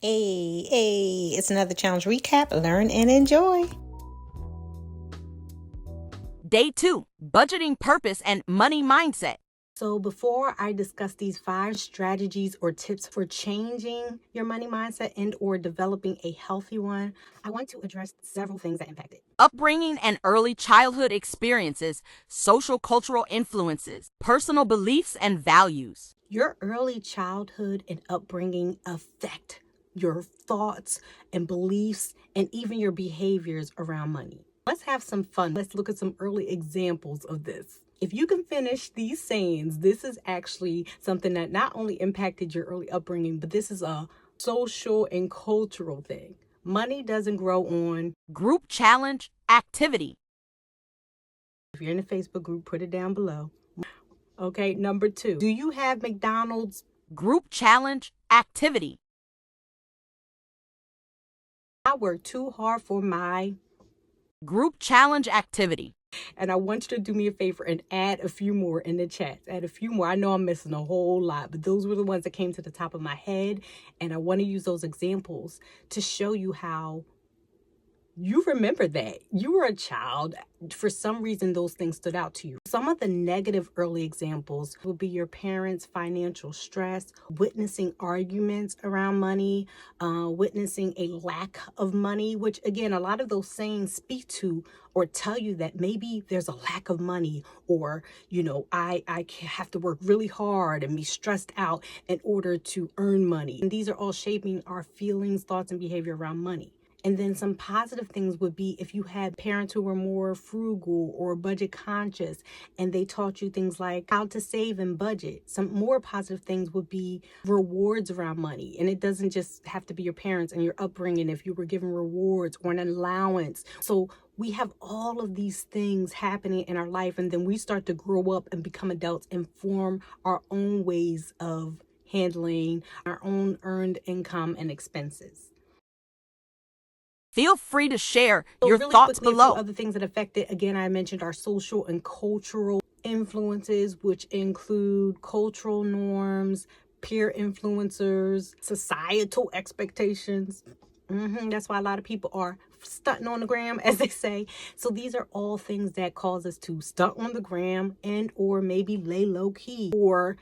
Hey, it's another challenge recap. Learn and enjoy. Day 2, budgeting purpose and money mindset. So before I discuss these 5 strategies or tips for changing your money mindset and or developing a healthy one, I want to address several things that impact it. Upbringing and early childhood experiences, social cultural influences, personal beliefs and values. Your early childhood and upbringing affect your thoughts and beliefs and even your behaviors around money. Let's have some fun. Let's look at some early examples of this. If you can finish these sayings, this is actually something that not only impacted your early upbringing, but this is a social and cultural thing. Money doesn't grow on Group challenge activity. If you're in a Facebook group, put it down below. Okay, number 2. Do you have McDonald's? Group challenge activity. I work too hard for my Group challenge activity. And I want you to do me a favor and add a few more in the chat. Add a few more. I know I'm missing a whole lot, but those were the ones that came to the top of my head. And I want to use those examples to show you how you remember that. You were a child. For some reason, those things stood out to you. Some of the negative early examples would be your parents' financial stress, witnessing arguments around money, witnessing a lack of money, which again, a lot of those sayings speak to or tell you that maybe there's a lack of money, or, I have to work really hard and be stressed out in order to earn money. And these are all shaping our feelings, thoughts, and behavior around money. And then some positive things would be if you had parents who were more frugal or budget conscious and they taught you things like how to save and budget. Some more positive things would be rewards around money. And it doesn't just have to be your parents and your upbringing if you were given rewards or an allowance. So we have all of these things happening in our life, and then we start to grow up and become adults and form our own ways of handling our own earned income and expenses. Feel free to share So your really thoughts quickly, below. A few other things that affect it. Again, I mentioned our social and cultural influences, which include cultural norms, peer influencers, societal expectations. That's why a lot of people are stunting on the gram, as they say. So these are all things that cause us to stunt on the gram and or maybe lay low key or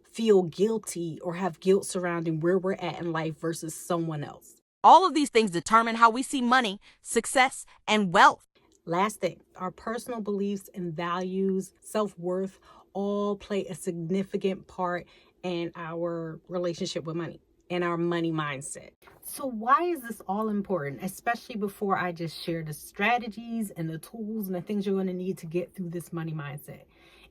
feel guilty or have guilt surrounding where we're at in life versus someone else. All of these things determine how we see money, success, and wealth. Last thing, our personal beliefs and values, self-worth, all play a significant part in our relationship with money and our money mindset. So why is this all important, especially before I just share the strategies and the tools and the things you're going to need to get through this money mindset?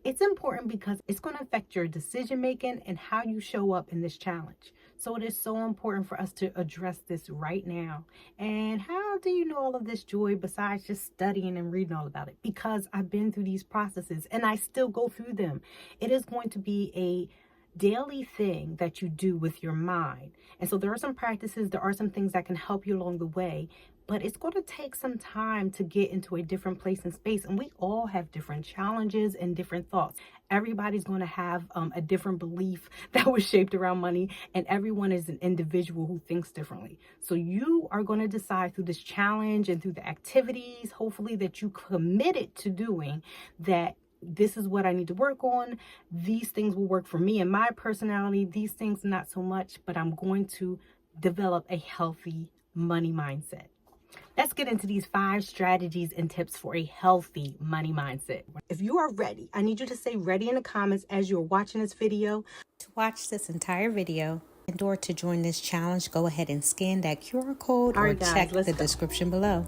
It's important because it's going to affect your decision making and how you show up in this challenge. So it is so important for us to address this right now. And how do you know all of this, Joy, besides just studying and reading all about it? Because I've been through these processes and I still go through them. It is going to be a daily thing that you do with your mind. And so there are some practices, there are some things that can help you along the way, but it's going to take some time to get into a different place and space. And we all have different challenges and different thoughts. Everybody's going to have a different belief that was shaped around money, and everyone is an individual who thinks differently. So you are going to decide through this challenge and through the activities, hopefully, that you committed to doing, that this is what I need to work on. These things will work for me and my personality. These things not so much, but I'm going to develop a healthy money mindset. Let's get into these 5 strategies and tips for a healthy money mindset. If you are ready, I need you to say ready in the comments as you're watching this video. To watch this entire video and or to join this challenge, go ahead and scan that QR code or check the description below.